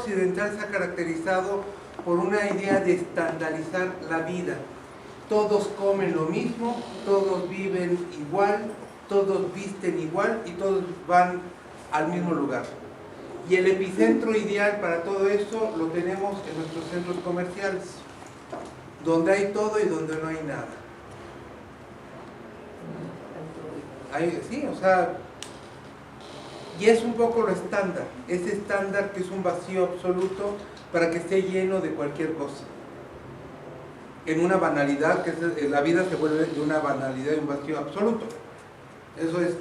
occidental se ha caracterizado por una idea de estandarizar la vida. Todos comen lo mismo, todos viven igual, todos visten igual y todos van al mismo lugar. Y el epicentro ideal para todo eso lo tenemos en nuestros centros comerciales, donde hay todo y donde no hay nada. Sí, o sea, y es un poco lo estándar, ese estándar que es un vacío absoluto para que esté lleno de cualquier cosa. En una banalidad, que la vida se vuelve de una banalidad y un vacío absoluto. Eso es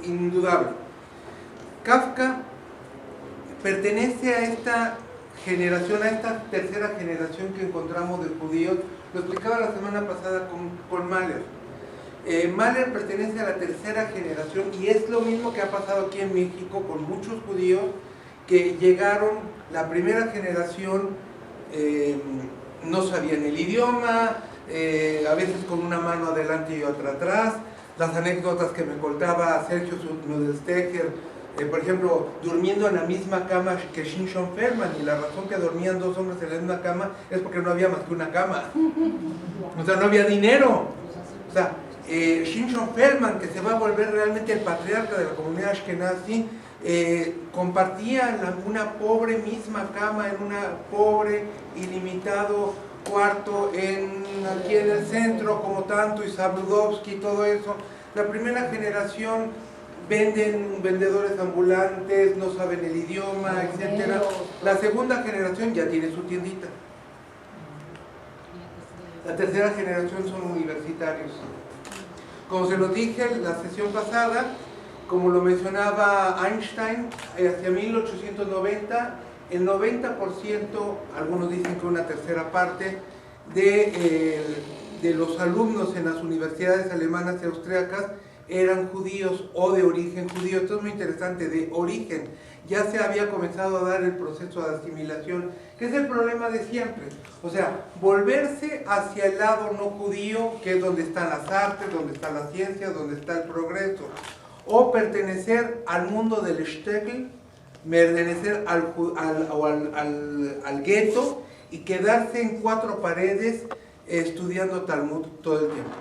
indudable. Kafka pertenece a esta generación, a esta tercera generación que encontramos de judíos. Lo explicaba la semana pasada con Mahler. Mahler pertenece a la tercera generación y es lo mismo que ha pasado aquí en México con muchos judíos que llegaron, la primera generación no sabían el idioma, a veces con una mano adelante y otra atrás. Las anécdotas que me contaba Sergio Nudelstecher, por ejemplo, durmiendo en la misma cama que Shimshon Feldman, y la razón que dormían dos hombres en la misma cama es porque no había más que una cama. O sea, no había dinero. O sea, Shimshon Feldman, que se va a volver realmente el patriarca de la comunidad Ashkenazi, compartía una pobre misma cama en una pobre ilimitado cuarto aquí en el centro, como tanto, y Sabludovsky y todo eso. La primera generación vendedores ambulantes, no saben el idioma, etc. La segunda generación ya tiene su tiendita. La tercera generación son universitarios. Como se lo dije en la sesión pasada, como lo mencionaba Einstein, hacia 1890, el 90%, algunos dicen que una tercera parte, de los alumnos en las universidades alemanas y austriacas eran judíos o de origen judío. Esto es muy interesante, de origen. Ya se había comenzado a dar el proceso de asimilación, que es el problema de siempre. O sea, volverse hacia el lado no judío, que es donde están las artes, donde está la ciencia, donde está el progreso. O pertenecer al mundo del shtetl, pertenecer al gueto y quedarse en cuatro paredes estudiando Talmud todo el tiempo.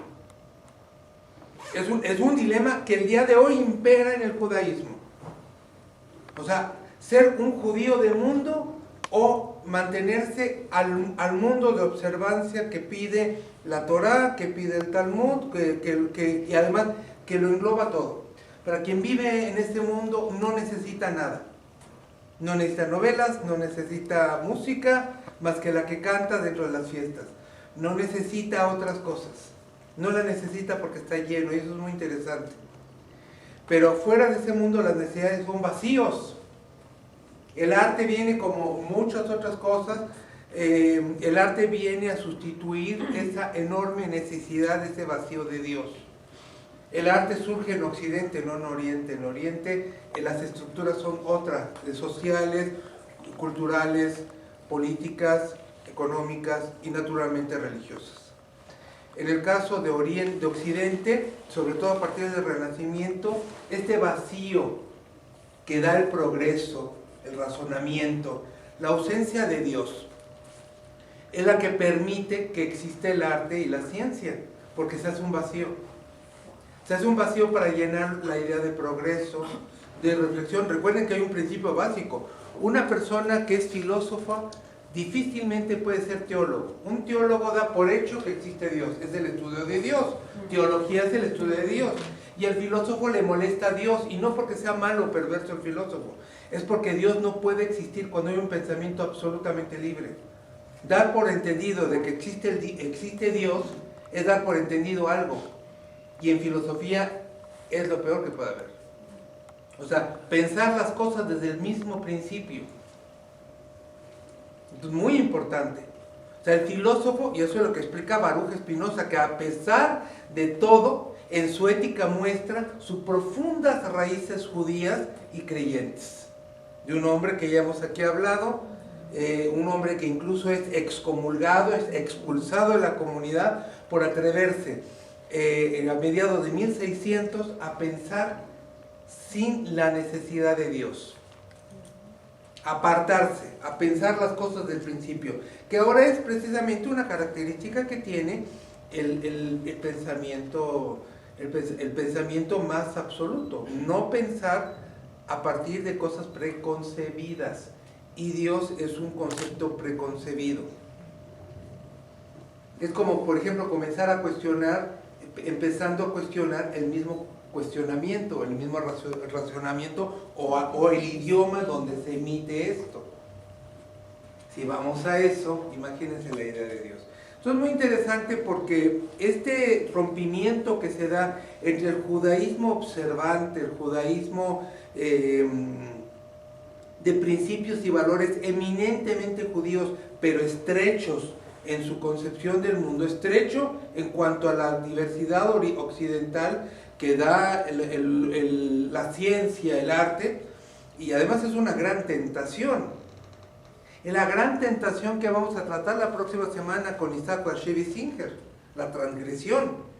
Es un dilema que el día de hoy impera en el judaísmo. O sea, ser un judío de mundo o mantenerse al mundo de observancia que pide la Torá, que pide el Talmud, y además que lo engloba todo. Para quien vive en este mundo no necesita nada. No necesita novelas, no necesita música más que la que canta dentro de las fiestas. No necesita otras cosas. No la necesita porque está lleno, y eso es muy interesante. Pero fuera de ese mundo las necesidades son vacíos. El arte viene, como muchas otras cosas, el arte viene a sustituir esa enorme necesidad, ese vacío de Dios. El arte surge en Occidente, no en Oriente. En Oriente las estructuras son otras, sociales, culturales, políticas, económicas y naturalmente religiosas. En el caso de Occidente, sobre todo a partir del Renacimiento, este vacío que da el progreso, el razonamiento, la ausencia de Dios, es la que permite que exista el arte y la ciencia, porque se hace un vacío. Se hace un vacío para llenar la idea de progreso, de reflexión. Recuerden que hay un principio básico. Una persona que es filósofa difícilmente puede ser teólogo. Un teólogo da por hecho que existe Dios, es el estudio de Dios. Teología es el estudio de Dios. Y al filósofo le molesta a Dios, y no porque sea malo o perverso el filósofo, es porque Dios no puede existir cuando hay un pensamiento absolutamente libre. Dar por entendido de que existe Dios es dar por entendido algo. Y en filosofía es lo peor que puede haber. O sea, pensar las cosas desde el mismo principio. Es muy importante. O sea, el filósofo, y eso es lo que explica Baruch Spinoza, que a pesar de todo, en su ética muestra sus profundas raíces judías y creyentes. De un hombre que ya hemos aquí hablado, un hombre que incluso es excomulgado, es expulsado de la comunidad por atreverse a mediados de 1600 a pensar sin la necesidad de Dios. apartarse, a pensar las cosas del principio, que ahora es precisamente una característica que tiene el pensamiento más absoluto, no pensar a partir de cosas preconcebidas, y Dios es un concepto preconcebido. Es como, por ejemplo, comenzar a cuestionar, empezando a cuestionar el mismo cuestionamiento, el mismo racionamiento o el idioma donde se emite esto. Si vamos a eso, imagínense la idea de Dios. Esto es muy interesante porque este rompimiento que se da entre el judaísmo observante, el judaísmo de principios y valores eminentemente judíos, pero estrechos en su concepción del mundo, estrecho en cuanto a la diversidad occidental que da la ciencia, el arte, y además es una gran tentación. Es la gran tentación que vamos a tratar la próxima semana con Isaac Bashevis Singer, la transgresión.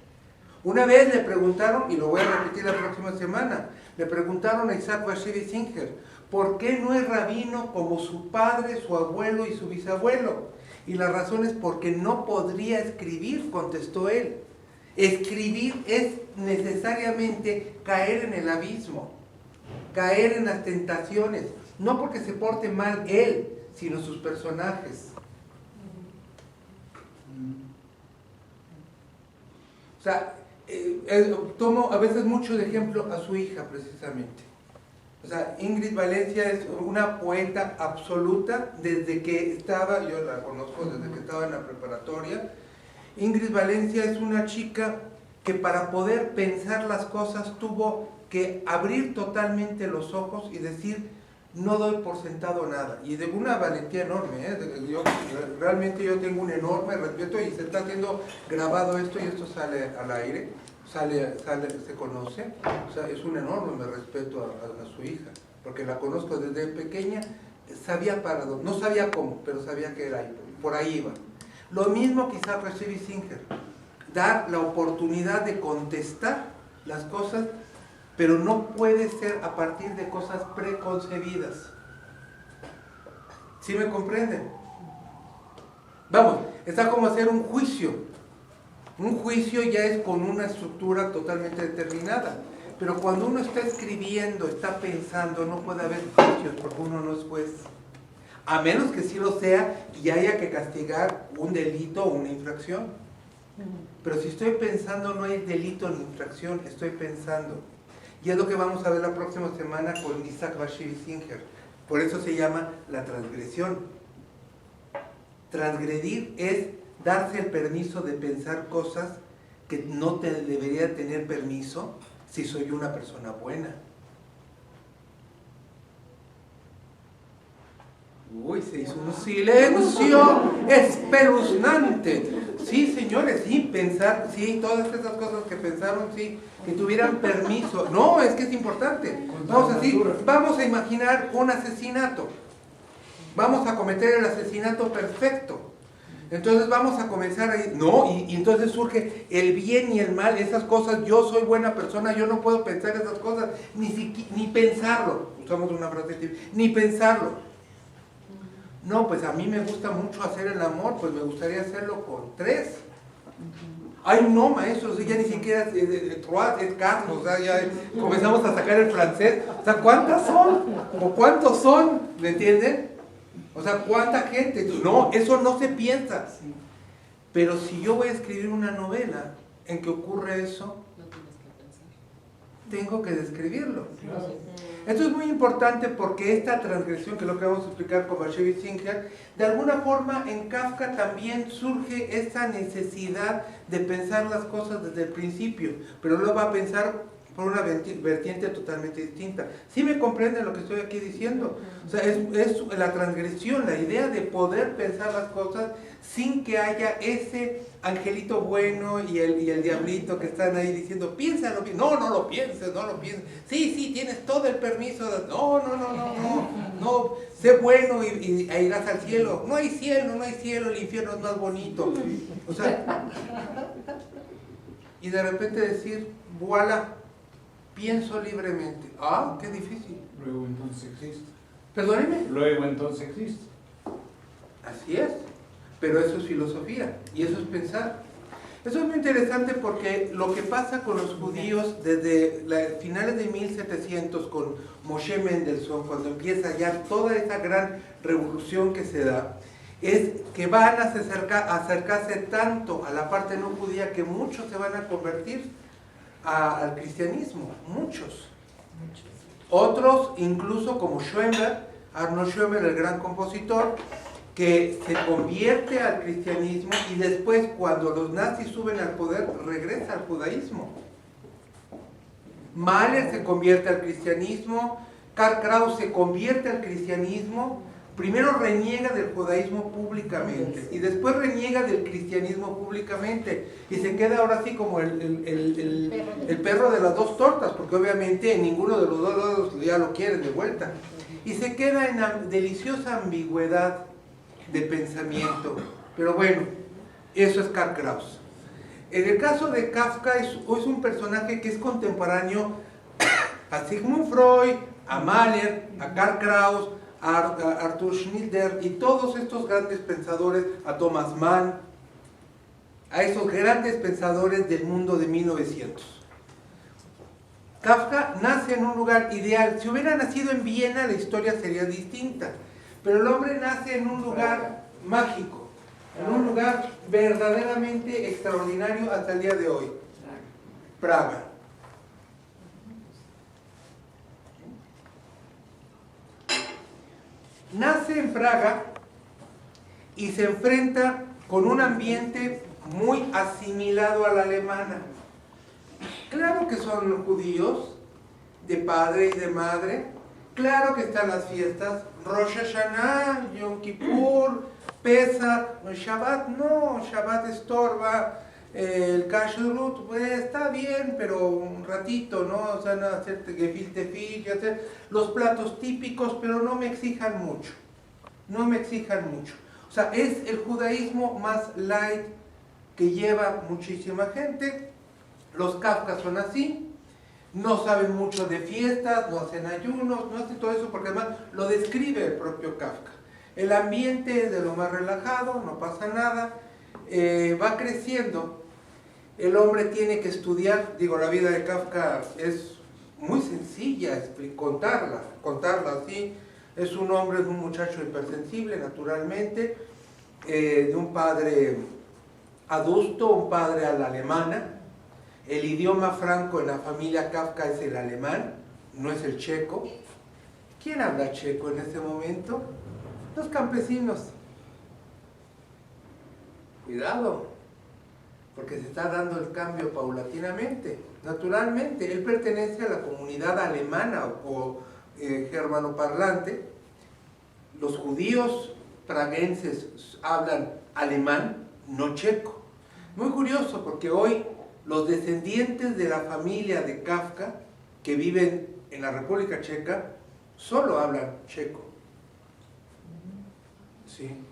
Una vez le preguntaron, y lo voy a repetir la próxima semana, le preguntaron a Isaac Bashevis Singer, ¿por qué no es rabino como su padre, su abuelo y su bisabuelo? Y la razón es porque no podría escribir, contestó él. Escribir es necesariamente caer en el abismo, caer en las tentaciones, no porque se porte mal él, sino sus personajes. O sea, tomo a veces mucho de ejemplo a su hija precisamente. O sea, Ingrid Valencia es una poeta absoluta desde que estaba, yo la conozco desde que estaba en la preparatoria. Ingrid Valencia es una chica que para poder pensar las cosas tuvo que abrir totalmente los ojos y decir, no doy por sentado nada. Y de una valentía enorme, realmente yo tengo un enorme respeto y se está haciendo grabado esto y esto sale al aire. Se conoce, o sea, es un enorme respeto a su hija, porque la conozco desde pequeña, sabía para dónde, no sabía cómo, pero sabía que era ahí, por ahí iba. Lo mismo quizás Bashevis Singer, dar la oportunidad de contestar las cosas, pero no puede ser a partir de cosas preconcebidas. ¿Sí me comprenden? Vamos, está como hacer un juicio. Un juicio ya es con una estructura totalmente determinada, pero cuando uno está escribiendo, está pensando, no puede haber juicios porque uno no es juez, a menos que sí lo sea y haya que castigar un delito o una infracción. Pero si estoy pensando no hay delito ni infracción, estoy pensando. Y es lo que vamos a ver la próxima semana con Isaac Bashevis Singer. Por eso se llama la transgresión. Transgredir es darse el permiso de pensar cosas que no te debería tener permiso si soy una persona buena. Uy, se hizo un silencio espeluznante. Sí, señores, sí, pensar, sí, todas esas cosas que pensaron, sí, que tuvieran permiso. No, es que es importante. Vamos a imaginar un asesinato. Vamos a cometer el asesinato perfecto. Entonces vamos a comenzar ahí, no, y entonces surge el bien y el mal, esas cosas, yo soy buena persona, yo no puedo pensar esas cosas, ni pensarlo, usamos una frase, ni pensarlo. No, pues a mí me gusta mucho hacer el amor, pues me gustaría hacerlo con 3. Ay, no, maestro, ya ni siquiera es Carlos, o sea, ya comenzamos a sacar el francés, o sea, ¿cuántas son? ¿O cuántos son? ¿Me entienden? O sea, ¿cuánta gente? No, eso no se piensa. Pero si yo voy a escribir una novela en que ocurre eso, tengo que describirlo. Esto es muy importante porque esta transgresión, que es lo que vamos a explicar con Bashevis Singer, de alguna forma en Kafka también surge esa necesidad de pensar las cosas desde el principio, pero lo va a pensar por una vertiente totalmente distinta. ¿Sí me comprenden lo que estoy aquí diciendo? O sea, es la transgresión, la idea de poder pensar las cosas sin que haya ese angelito bueno y el diablito que están ahí diciendo, piénsalo, no lo pienses, no lo pienses. Sí, tienes todo el permiso. No, sé bueno y irás al cielo. No hay cielo, el infierno es más bonito. O sea, y de repente decir, voilà, pienso libremente. Ah, qué difícil. Luego entonces existe. Perdóneme. Luego entonces existe. Así es, pero eso es filosofía y eso es pensar. Eso es muy interesante porque lo que pasa con los judíos desde finales de 1700 con Moshe Mendelssohn, cuando empieza ya toda esa gran revolución que se da, es que van a acercarse tanto a la parte no judía que muchos se van a convertir al cristianismo, muchos. Otros, incluso como Schoenberg, Arnold Schoenberg, el gran compositor, que se convierte al cristianismo y después, cuando los nazis suben al poder, regresa al judaísmo. Mahler se convierte al cristianismo, Karl Kraus se convierte al cristianismo, primero reniega del judaísmo públicamente y después reniega del cristianismo públicamente y se queda ahora sí como el perro de las dos tortas, porque obviamente ninguno de los dos lados ya lo quieren de vuelta, y se queda en la deliciosa ambigüedad de pensamiento. Pero bueno, eso es Karl Kraus. En el caso de Kafka es un personaje que es contemporáneo a Sigmund Freud, a Mahler, a Karl Kraus, a Arthur Schnitzler y todos estos grandes pensadores, a Thomas Mann, a esos grandes pensadores del mundo de 1900. Kafka nace en un lugar ideal. Si hubiera nacido en Viena, la historia sería distinta. Pero el hombre nace en un lugar mágico, en un lugar verdaderamente extraordinario hasta el día de hoy. Praga. Nace en Praga y se enfrenta con un ambiente muy asimilado a la alemana. Claro que son judíos, de padre y de madre. Claro que están las fiestas, Rosh Hashanah, Yom Kippur, Pesach, Shabbat no, Shabbat estorba, el Kashrut, pues está bien, pero un ratito, ¿no? O sea, no hacerte gefilte fish, hacer los platos típicos, pero no me exijan mucho, no me exijan mucho. O sea, es el judaísmo más light que lleva muchísima gente. Los Kafkas son así. No saben mucho de fiestas, no hacen ayunos, no hacen todo eso, porque además lo describe el propio Kafka. El ambiente es de lo más relajado, no pasa nada, va creciendo. El hombre tiene que estudiar, digo, la vida de Kafka es muy sencilla contarla así. Es un hombre, es un muchacho hipersensible, naturalmente, de un padre adusto, un padre a la alemana. El idioma franco en la familia Kafka es el alemán, no es el checo. ¿Quién habla checo en ese momento? Los campesinos. Cuidado, porque se está dando el cambio paulatinamente. Naturalmente, él pertenece a la comunidad alemana o germanoparlante. Los judíos praguenses hablan alemán, no checo. Muy curioso, porque hoy los descendientes de la familia de Kafka, que viven en la República Checa, solo hablan checo. Sí.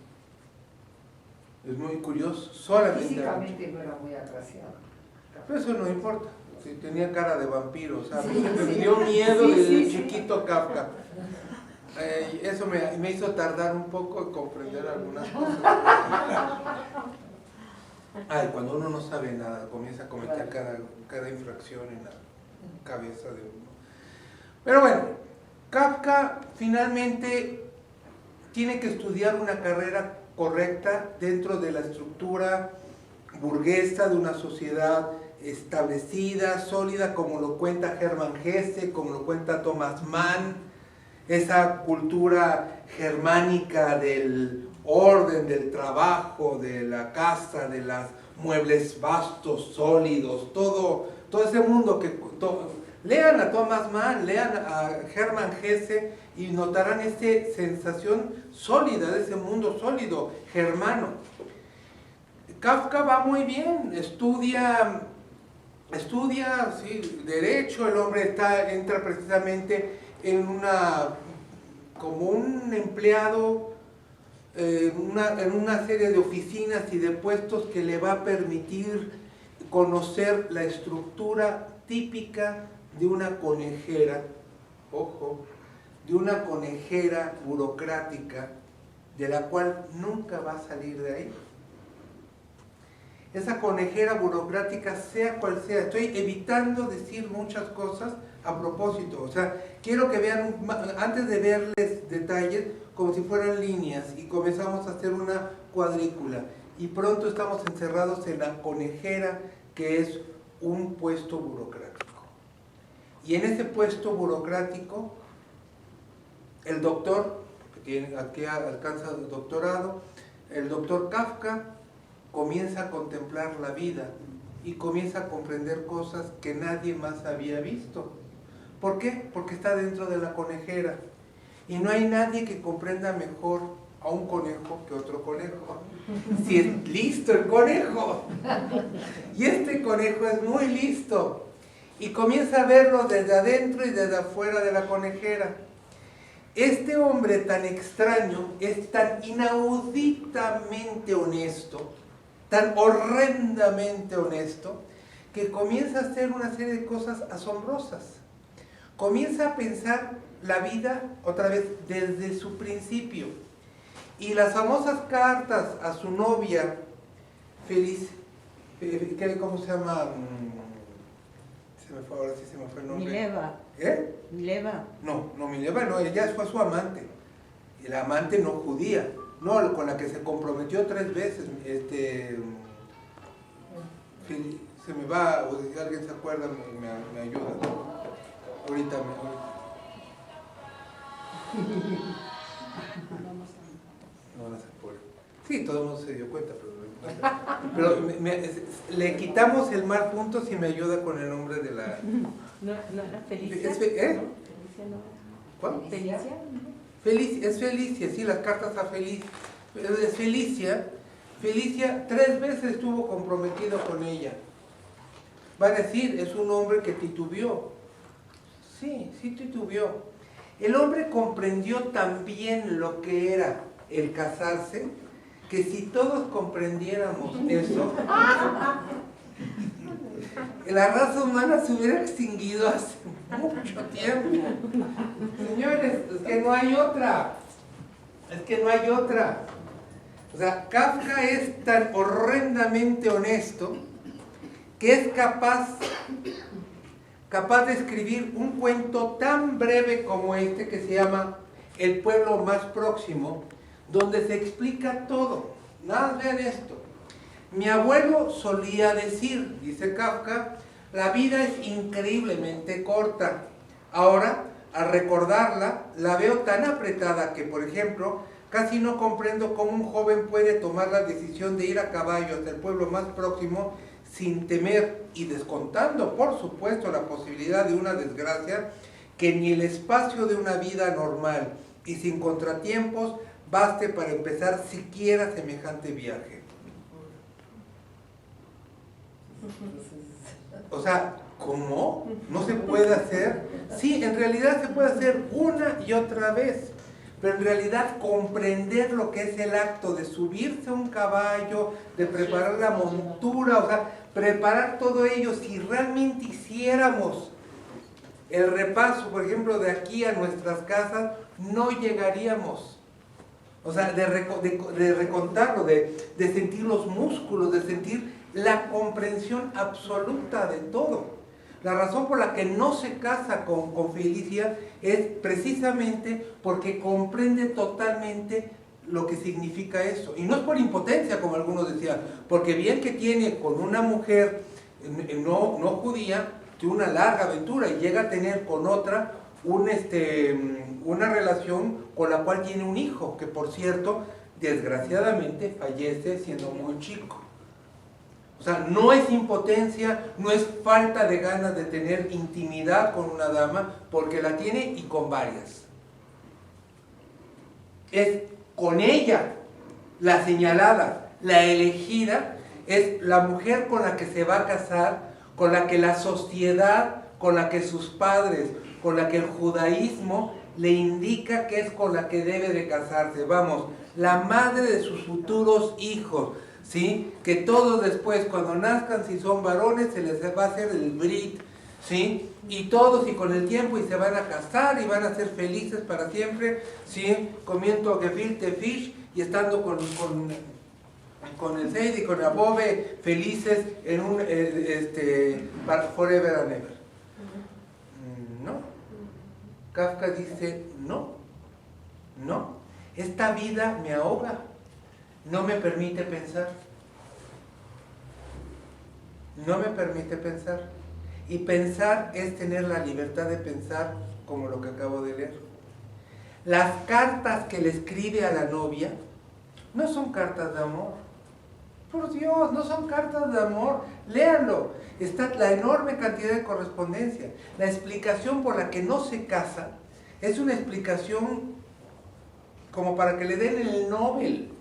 Es muy curioso. Solamente físicamente no era muy agraciado. Pero eso no importa. Si tenía cara de vampiro, ¿sabes? Me dio miedo desde chiquito Kafka. Eso me hizo tardar un poco en comprender algunas cosas. Ay, cuando uno no sabe nada, comienza a cometer cada infracción en la cabeza de uno. Pero bueno, Kafka finalmente tiene que estudiar una carrera correcta dentro de la estructura burguesa de una sociedad establecida, sólida, como lo cuenta Hermann Hesse, como lo cuenta Thomas Mann, esa cultura germánica del orden, del trabajo, de la casa, de los muebles vastos, sólidos, todo ese mundo que... lean a Thomas Mann, lean a Hermann Hesse y notarán esa sensación sólida, de ese mundo sólido, germano. Kafka va muy bien, estudia sí, derecho, el hombre entra precisamente en como un empleado en una serie de oficinas y de puestos que le va a permitir conocer la estructura típica de una conejera, ojo, de una conejera burocrática de la cual nunca va a salir de ahí. Esa conejera burocrática, sea cual sea, estoy evitando decir muchas cosas a propósito, o sea, quiero que vean, antes de verles detalles, como si fueran líneas, y comenzamos a hacer una cuadrícula, y pronto estamos encerrados en la conejera, que es un puesto burocrático. Y en ese puesto burocrático, el doctor, que aquí alcanza el doctorado, el doctor Kafka, comienza a contemplar la vida y comienza a comprender cosas que nadie más había visto. ¿Por qué? Porque está dentro de la conejera. Y no hay nadie que comprenda mejor a un conejo que otro conejo. Si es listo el conejo. Y este conejo es muy listo. Y comienza a verlo desde adentro y desde afuera de la conejera. Este hombre tan extraño es tan inauditamente honesto, tan horrendamente honesto, que comienza a hacer una serie de cosas asombrosas. Comienza a pensar la vida otra vez desde su principio. Y las famosas cartas a su novia, ¿cómo se llama? Ahora sí se me fue el nombre. Mileva. ¿Eh? Mileva. No, Mileva no, ella fue su amante. Y la amante no judía, no, con la que se comprometió 3 veces. Se me va, o si alguien se acuerda, me ayuda. Ahorita no se apure. Sí, todo el mundo se dio cuenta, pero le quitamos el mal punto si me ayuda con el nombre de la... No era Felicia. ¿Eh? Felicia no. ¿Cuál? Felicia. Es Felicia, sí, las cartas a Felicia. Es Felicia. Felicia 3 veces estuvo comprometido con ella. Va a decir, es un hombre que titubeó. Sí titubeó. El hombre comprendió tan bien lo que era el casarse, que si todos comprendiéramos eso, la raza humana se hubiera extinguido hace mucho tiempo. Señores, es que no hay otra. O sea, Kafka es tan horrendamente honesto que es capaz de escribir un cuento tan breve como este, que se llama El pueblo más próximo, donde se explica todo. Nada más vean esto. Mi abuelo solía decir, dice Kafka, la vida es increíblemente corta. Ahora, al recordarla, la veo tan apretada que, por ejemplo, casi no comprendo cómo un joven puede tomar la decisión de ir a caballo hasta el pueblo más próximo sin temer y descontando, por supuesto, la posibilidad de una desgracia, que ni el espacio de una vida normal y sin contratiempos baste para empezar siquiera semejante viaje. O sea, ¿cómo? ¿No se puede hacer? Sí, en realidad se puede hacer una y otra vez, pero en realidad comprender lo que es el acto de subirse a un caballo, de preparar la montura, o sea, preparar todo ello, si realmente hiciéramos el repaso, por ejemplo, de aquí a nuestras casas, no llegaríamos. O sea, de recontarlo, de sentir los músculos, de sentir la comprensión absoluta de todo. La razón por la que no se casa con Felicia es precisamente porque comprende totalmente lo que significa eso. Y no es por impotencia, como algunos decían, porque bien que tiene con una mujer no judía, tiene una larga aventura y llega a tener con otra una relación con la cual tiene un hijo, que por cierto, desgraciadamente fallece siendo muy chico. O sea, no es impotencia, no es falta de ganas de tener intimidad con una dama, porque la tiene y con varias. Es con ella, la señalada, la elegida, es la mujer con la que se va a casar, con la que la sociedad, con la que sus padres, con la que el judaísmo le indica que es con la que debe de casarse. Vamos, la madre de sus futuros hijos, ¿sí? Que todos después, cuando nazcan, si son varones, se les va a hacer el brit, ¿sí? y todos y con el tiempo y se van a casar y van a ser felices para siempre, ¿sí? Comiendo gefilte fish y estando con el Seid y con Abobe felices en un forever and ever. No. Kafka dice no, esta vida me ahoga, no me permite pensar, y pensar es tener la libertad de pensar, como lo que acabo de leer. Las cartas que le escribe a la novia no son cartas de amor, por Dios, no son cartas de amor, léanlo, está la enorme cantidad de correspondencia. La explicación por la que no se casa es una explicación como para que le den el Nobel.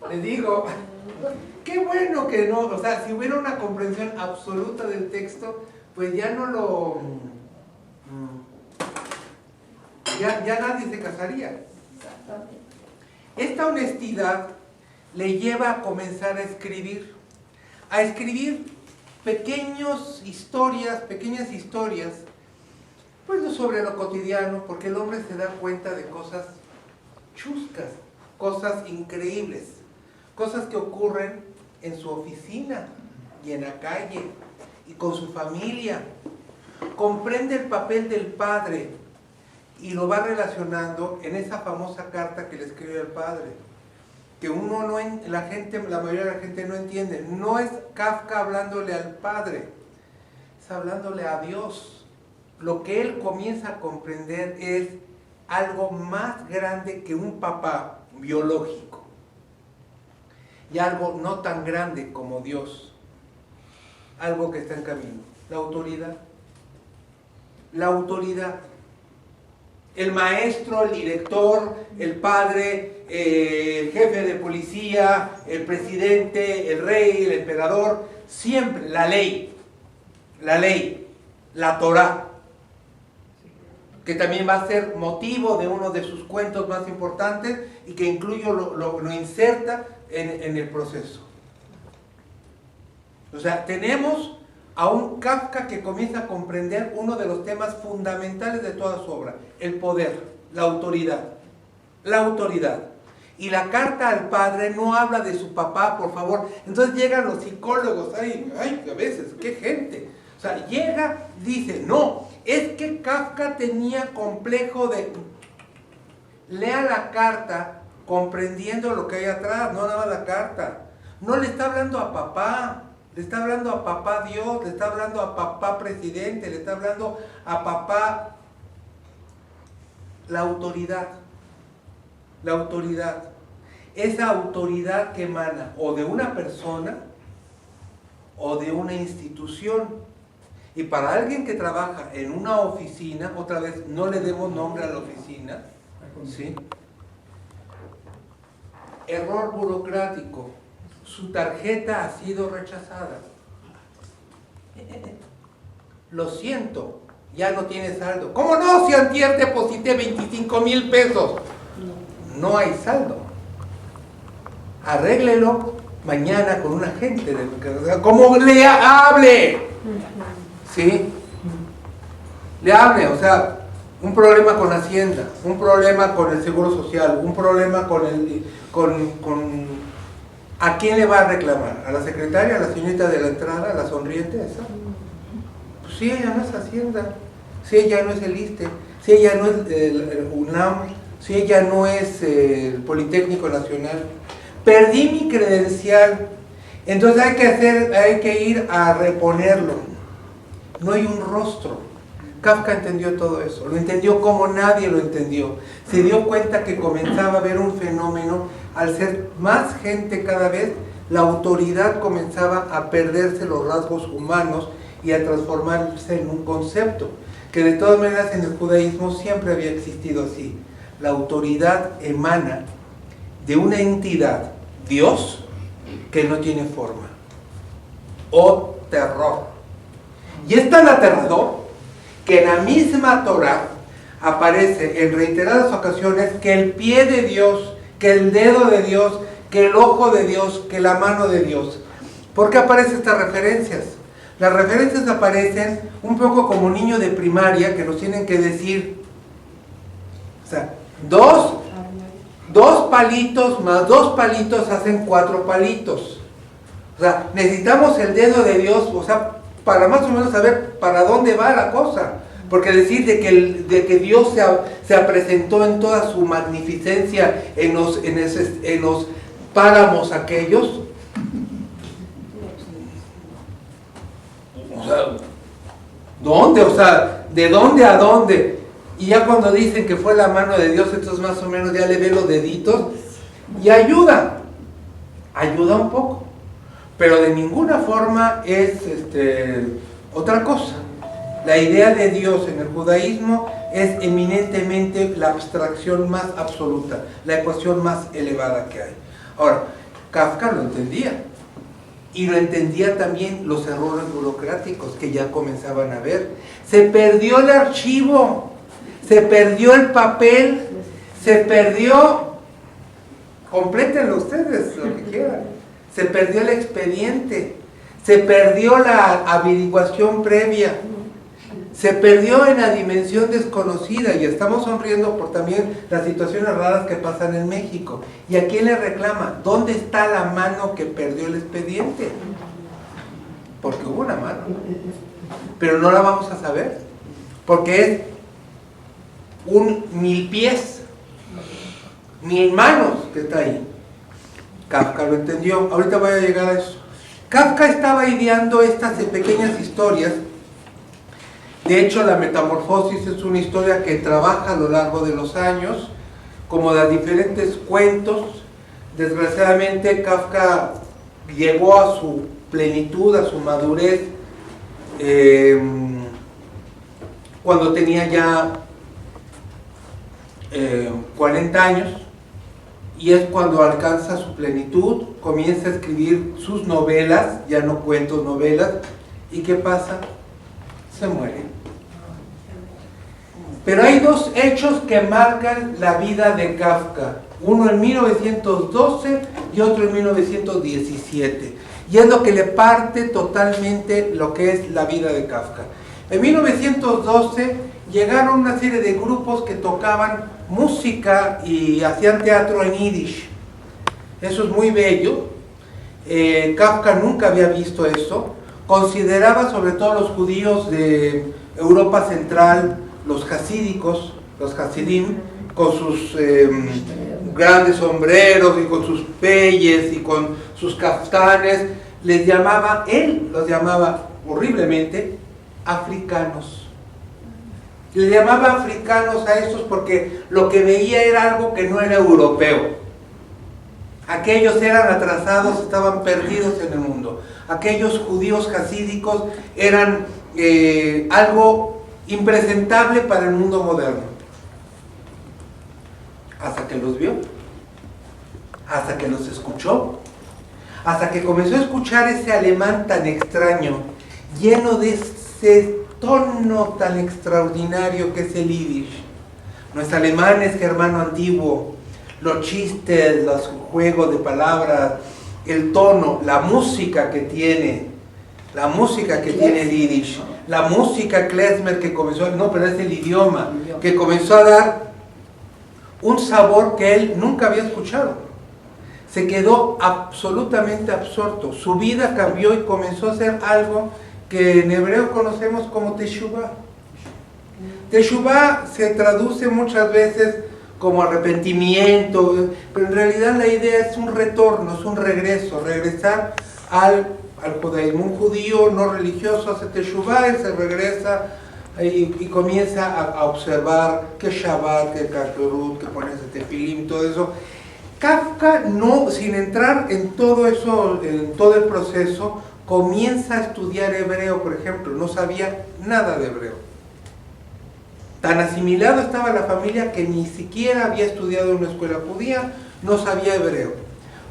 Le digo, qué bueno que no, o sea, si hubiera una comprensión absoluta del texto, pues ya no lo... ya nadie se casaría. Esta honestidad le lleva a comenzar a escribir pequeñas historias, pues sobre lo cotidiano, porque el hombre se da cuenta de cosas chuscas, cosas increíbles, cosas que ocurren en su oficina y en la calle y con su familia. Comprende el papel del padre y lo va relacionando en esa famosa carta que le escribe al padre, que la mayoría de la gente no entiende. No es Kafka hablándole al padre, es hablándole a Dios. Lo que él comienza a comprender es algo más grande que un papá biológico y algo no tan grande como Dios, algo que está en camino, la autoridad. El maestro, el director, el padre, el jefe de policía, el presidente, el rey, el emperador, siempre la ley, la Torá, que también va a ser motivo de uno de sus cuentos más importantes y que incluso lo inserta en el proceso. O sea, tenemos a un Kafka que comienza a comprender uno de los temas fundamentales de toda su obra, el poder, la autoridad. Y la carta al padre no habla de su papá, por favor. Entonces llegan los psicólogos, ay, a veces, qué gente. O sea, llega, dice, no, es que Kafka tenía complejo de... Lea la carta comprendiendo lo que hay atrás, no nada más la carta. No le está hablando a papá. Le está hablando a papá Dios, le está hablando a papá presidente, le está hablando a papá la autoridad. Esa autoridad que emana o de una persona o de una institución. Y para alguien que trabaja en una oficina, otra vez, no le demos nombre a la oficina, ¿sí? Error burocrático. Su tarjeta ha sido rechazada. Lo siento, ya no tiene saldo. ¿Cómo no? Si antier deposité 25,000 pesos. No hay saldo. Arréglelo mañana con un agente. ¿Cómo le hable? ¿Sí? Le hable, o sea, un problema con Hacienda, un problema con el Seguro Social, un problema ¿a quién le va a reclamar? ¿A la secretaria, a la señorita de la entrada, a la sonriente esa? Pues si ella no es Hacienda, si ella no es el ISSSTE, si ella no es el UNAM, si ella no es el Politécnico Nacional. Perdí mi credencial, entonces hay que ir a reponerlo. No hay un rostro. Kafka entendió todo eso, lo entendió como nadie lo entendió. Se dio cuenta que comenzaba a haber un fenómeno. Al ser más gente cada vez, la autoridad comenzaba a perderse los rasgos humanos y a transformarse en un concepto, que de todas maneras en el judaísmo siempre había existido así. La autoridad emana de una entidad, Dios, que no tiene forma, o terror. Y es tan aterrador que en la misma Torá aparece en reiteradas ocasiones que el pie de Dios, que el dedo de Dios, que el ojo de Dios, que la mano de Dios. ¿Por qué aparecen estas referencias? Las referencias aparecen un poco como niño de primaria que nos tienen que decir, o sea, dos palitos más 2 palitos hacen 4 palitos. O sea, necesitamos el dedo de Dios, o sea, para más o menos saber para dónde va la cosa. Porque decir de que Dios se presentó en toda su magnificencia en los páramos aquellos, o sea, ¿dónde? O sea, ¿de dónde a dónde? Y ya cuando dicen que fue la mano de Dios, entonces más o menos ya le ve los deditos y ayuda un poco, pero de ninguna forma es otra cosa. La idea de Dios en el judaísmo es eminentemente la abstracción más absoluta, la ecuación más elevada que hay. Ahora, Kafka lo entendía, y lo entendía también los errores burocráticos que ya comenzaban a ver. Se perdió el archivo, se perdió el papel, se perdió, complétenlo ustedes lo que quieran, se perdió el expediente, se perdió la averiguación previa, se perdió en la dimensión desconocida, y estamos sonriendo por también las situaciones raras que pasan en México. ¿Y a quién le reclama? ¿Dónde está la mano que perdió el expediente? Porque hubo una mano, pero no la vamos a saber, porque es un 1000 pies, 1000 manos que está ahí. Kafka lo entendió. Ahorita voy a llegar a eso. Kafka estaba ideando estas pequeñas historias. De hecho, la Metamorfosis es una historia que trabaja a lo largo de los años, como de diferentes cuentos. Desgraciadamente, Kafka llegó a su plenitud, a su madurez, cuando tenía ya 40 años, y es cuando alcanza su plenitud, comienza a escribir sus novelas, ya no cuentos, novelas, y ¿qué pasa? Se muere. Pero hay 2 hechos que marcan la vida de Kafka, uno en 1912 y otro en 1917, y es lo que le parte totalmente lo que es la vida de Kafka. En 1912 llegaron una serie de grupos que tocaban música y hacían teatro en yiddish. Eso es muy bello. Kafka nunca había visto eso. Consideraba sobre todo los judíos de Europa Central, los hasídicos, los hasidim, con sus grandes sombreros y con sus peyes y con sus kaftanes, él los llamaba horriblemente africanos. Le llamaba africanos a estos porque lo que veía era algo que no era europeo. Aquellos eran atrasados, estaban perdidos en el mundo. Aquellos judíos hasídicos eran algo impresentable para el mundo moderno. Hasta que los vio, hasta que los escuchó, hasta que comenzó a escuchar ese alemán tan extraño, lleno de ese tono tan extraordinario que es el yiddish. No es alemán, es germano antiguo. Los chistes, los juegos de palabras, el tono, la música que tiene el yiddish, la música klezmer que comenzó, no, pero es el idioma, que comenzó a dar un sabor que él nunca había escuchado. Se quedó absolutamente absorto. Su vida cambió y comenzó a hacer algo que en hebreo conocemos como teshuvah. Teshuvah se traduce muchas veces como arrepentimiento, pero en realidad la idea es un retorno, es un regreso, regresar al judaísmo. Un judío no religioso hace teshuvah, él se regresa y comienza a observar que Shabbat, que Kashrut, que ponerse tefilim, todo eso. Kafka, no, sin entrar en todo eso, en todo el proceso, comienza a estudiar hebreo, por ejemplo. No sabía nada de hebreo. Tan asimilado estaba la familia que ni siquiera había estudiado en una escuela judía, no sabía hebreo.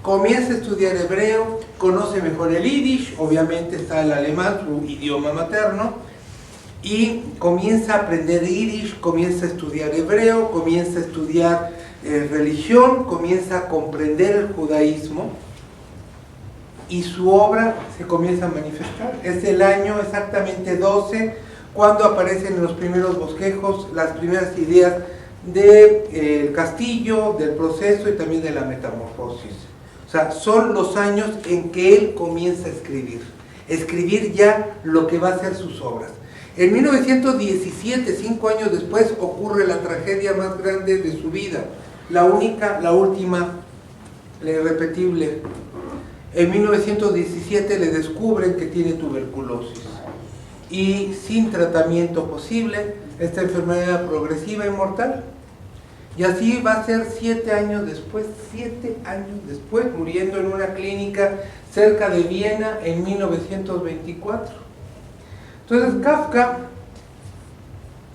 Comienza a estudiar hebreo, conoce mejor el yiddish, obviamente está el alemán, su idioma materno, y comienza a aprender yiddish, comienza a estudiar hebreo, comienza a estudiar religión, comienza a comprender el judaísmo. y su obra se comienza a manifestar. Es el año exactamente 12 cuando aparecen en los primeros bosquejos las primeras ideas del castillo, del proceso y también de la metamorfosis. O sea, son los años en que él comienza a escribir ya lo que va a ser sus obras. En 1917, 5 años después, ocurre la tragedia más grande de su vida, la única, la última, la irrepetible. En 1917 le descubren que tiene tuberculosis y sin tratamiento posible, esta enfermedad progresiva y mortal. Y así va a ser 7 años después, muriendo en una clínica cerca de Viena en 1924. Entonces Kafka,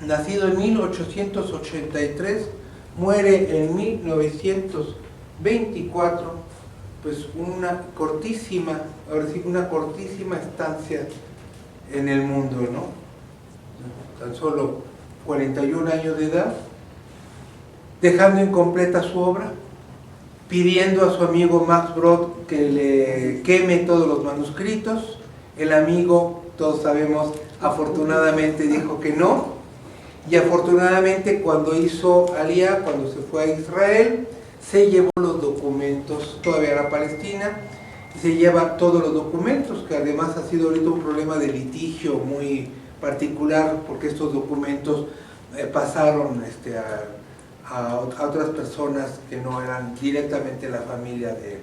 nacido en 1883, muere en 1924, pues una cortísima estancia en el mundo, ¿no? Tan solo 41 años de edad, dejando incompleta su obra, pidiendo a su amigo Max Brod que le queme todos los manuscritos. El amigo, todos sabemos, afortunadamente dijo que no, y afortunadamente cuando hizo Aliyah, cuando se fue a Israel, se llevó los documentos, todavía era Palestina, y se lleva todos los documentos, que además ha sido ahorita un problema de litigio muy particular, porque estos documentos pasaron a otras personas que no eran directamente la familia de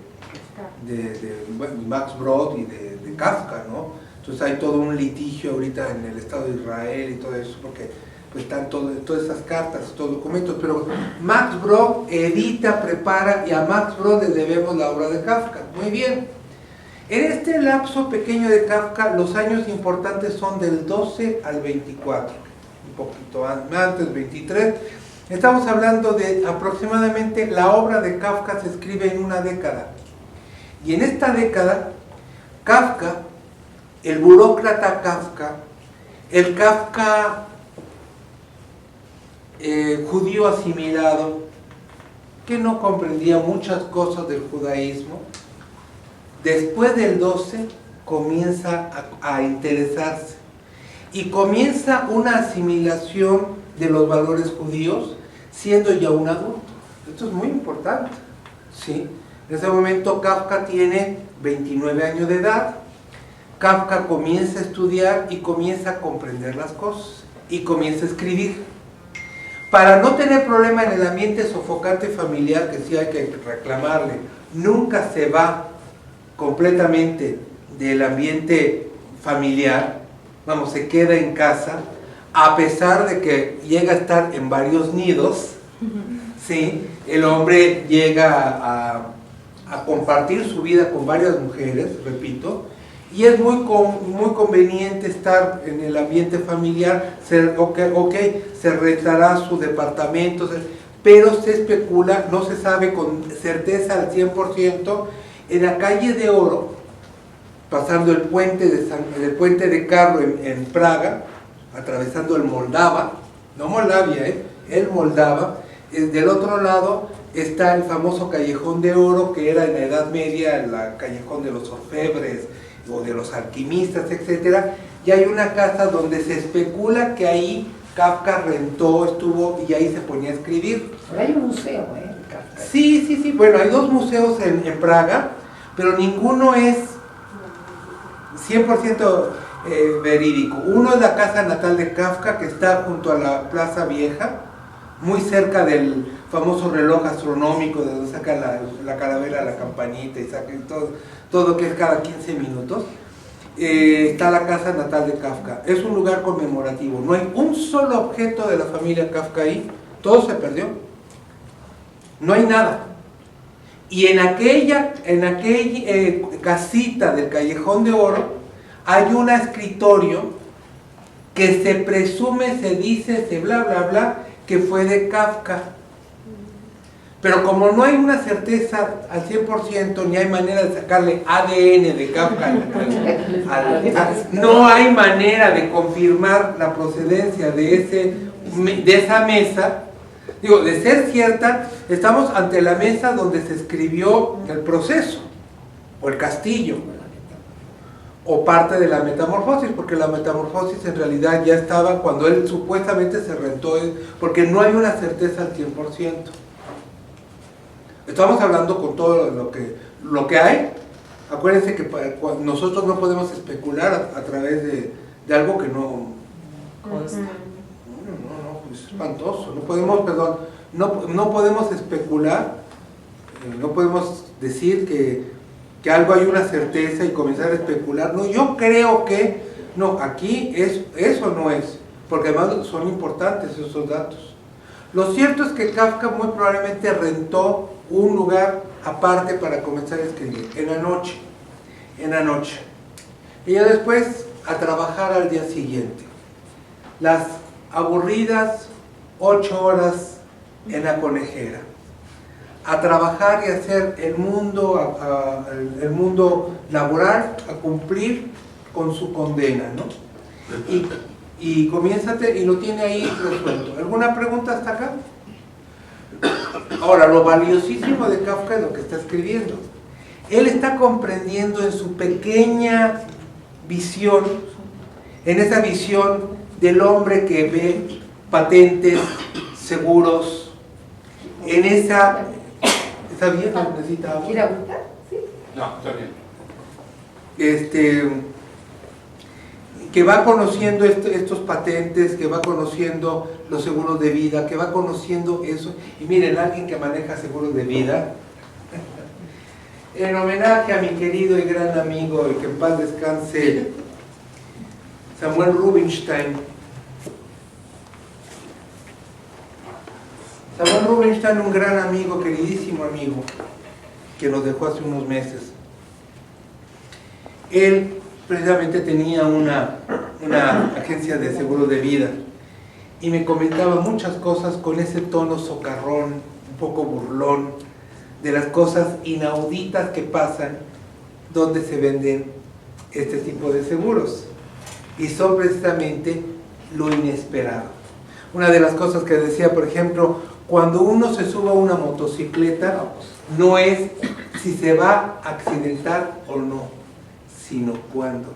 Max Brod y de Kafka, ¿no? Entonces hay todo un litigio ahorita en el Estado de Israel y todo eso, porque pues están todas esas cartas, estos documentos, pero Max Brod edita, prepara, y a Max Brod le debemos la obra de Kafka. Muy bien. En este lapso pequeño de Kafka, los años importantes son del 12 al 24, un poquito antes, 23. Estamos hablando de aproximadamente, la obra de Kafka se escribe en una década. Y en esta década, Kafka, el burócrata Kafka, el Kafka judío asimilado, que no comprendía muchas cosas del judaísmo, después del 12 comienza a interesarse y comienza una asimilación de los valores judíos siendo ya un adulto. Esto es muy importante, ¿sí? En ese momento Kafka tiene 29 años de edad. Kafka comienza a estudiar y comienza a comprender las cosas y comienza a escribir. Para no tener problema en el ambiente sofocante familiar, que sí hay que reclamarle, nunca se va completamente del ambiente familiar, vamos, se queda en casa, a pesar de que llega a estar en varios nidos, ¿sí? El hombre llega a compartir su vida con varias mujeres, repito, y es muy conveniente estar en el ambiente familiar. Se rentará su departamento, pero se especula, no se sabe con certeza al 100%, en la calle de Oro, pasando el puente de Carro en Praga, atravesando el Moldava, no Moldavia, el Moldava, del otro lado está el famoso Callejón de Oro, que era en la Edad Media el callejón de los orfebres o de los alquimistas, etcétera, y hay una casa donde se especula que ahí Kafka rentó, estuvo y ahí se ponía a escribir. Pero hay un museo, Kafka. Sí, bueno, hay 2 museos en Praga, pero ninguno es 100% verídico. Uno es la casa natal de Kafka, que está junto a la Plaza Vieja, muy cerca del famoso reloj astronómico, de donde saca la calavera, la campanita y saca todo que es cada 15 minutos. Está la casa natal de Kafka. Es un lugar conmemorativo. No hay un solo objeto de la familia Kafka ahí. Todo se perdió. No hay nada. Y en aquella casita del Callejón de Oro hay un escritorio que se presume, se dice, se bla bla bla, que fue de Kafka. Pero como no hay una certeza al 100%, ni hay manera de sacarle ADN de Kafka, no hay manera de confirmar la procedencia de esa mesa. Digo, de ser cierta, estamos ante la mesa donde se escribió el proceso, o el castillo, o parte de la metamorfosis, porque la metamorfosis en realidad ya estaba cuando él supuestamente se rentó, porque no hay una certeza al 100%. Estamos hablando con todo lo que hay. Acuérdense que nosotros no podemos especular a través de algo que no... Consta. No, pues es espantoso. No podemos, perdón, no podemos especular, no podemos decir que algo hay una certeza y comenzar a especular. No, yo creo que, no, aquí eso no es, porque además son importantes esos datos. Lo cierto es que Kafka muy probablemente rentó un lugar aparte para comenzar a escribir, en la noche. Y ya después a trabajar al día siguiente. Las aburridas 8 horas en la conejera. A trabajar y hacer el mundo laboral, a cumplir con su condena, ¿no? Y comiénzate, y lo tiene ahí resuelto. ¿Alguna pregunta hasta acá? Ahora, lo valiosísimo de Kafka es lo que está escribiendo. Él está comprendiendo en su pequeña visión, en esa visión del hombre que ve patentes, seguros, en esa... ¿Está bien? ¿Necesita agua? ¿Quiere agüita? Sí. No, está bien. Que va conociendo estos patentes, que va conociendo los seguros de vida, que va conociendo eso. Y miren, alguien que maneja seguros de vida, en homenaje a mi querido y gran amigo, y que en paz descanse, Samuel Rubinstein. Samuel Rubinstein, un gran amigo, queridísimo amigo, que nos dejó hace unos meses. Él precisamente tenía una agencia de seguro de vida y me comentaba muchas cosas con ese tono socarrón, un poco burlón, de las cosas inauditas que pasan donde se venden este tipo de seguros, y son precisamente lo inesperado. Una de las cosas que decía, por ejemplo, cuando uno se sube a una motocicleta, no es si se va a accidentar o no, sino cuándo.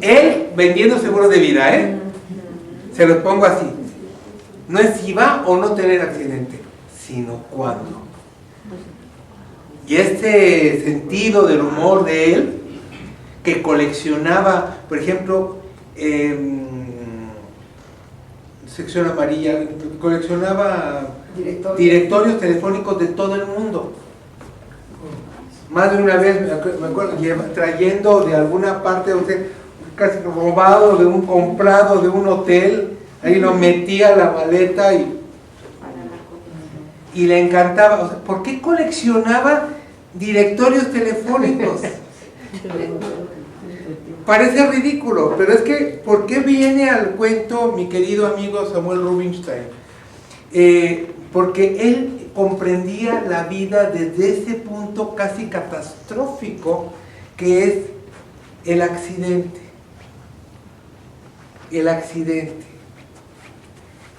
Él vendiendo seguro de vida, se lo pongo así. No es si va o no tener accidente, sino cuándo. Y este sentido del humor de él, que coleccionaba, por ejemplo, sección amarilla, coleccionaba directorios telefónicos de todo el mundo. Más de una vez, me acuerdo, trayendo de alguna parte, o sea, casi robado comprado de un hotel, ahí lo metía a la maleta y le encantaba. O sea, ¿por qué coleccionaba directorios telefónicos? Parece ridículo, pero es que, ¿por qué viene al cuento mi querido amigo Samuel Rubinstein? Porque él comprendía la vida desde ese punto casi catastrófico que es el accidente. El accidente.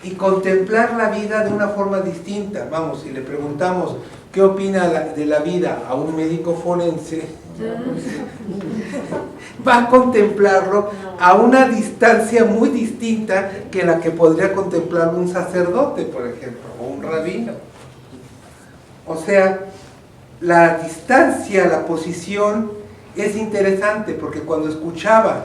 Y contemplar la vida de una forma distinta. Vamos, si le preguntamos qué opina de la vida a un médico forense, va a contemplarlo a una distancia muy distinta que la que podría contemplar un sacerdote, por ejemplo, o un rabino. O sea, la distancia, la posición es interesante, porque cuando escuchaba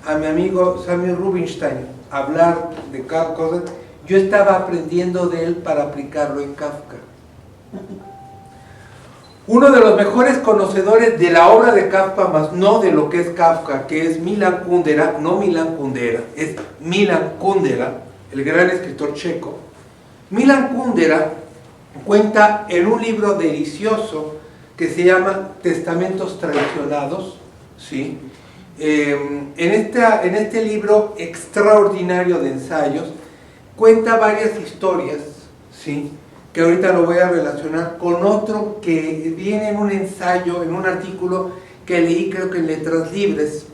a mi amigo Samuel Rubinstein hablar de cada cosa, yo estaba aprendiendo de él para aplicarlo en Kafka. Uno de los mejores conocedores de la obra de Kafka, más no de lo que es Kafka, que es Milan Kundera, no Milan Kundera, es Milan Kundera, el gran escritor checo. Milan Kundera cuenta en un libro delicioso que se llama Testamentos Traicionados, ¿sí? En este libro extraordinario de ensayos, cuenta varias historias, ¿sí?, que ahorita lo voy a relacionar con otro que viene en un ensayo, en un artículo que leí, creo que en Letras Libres.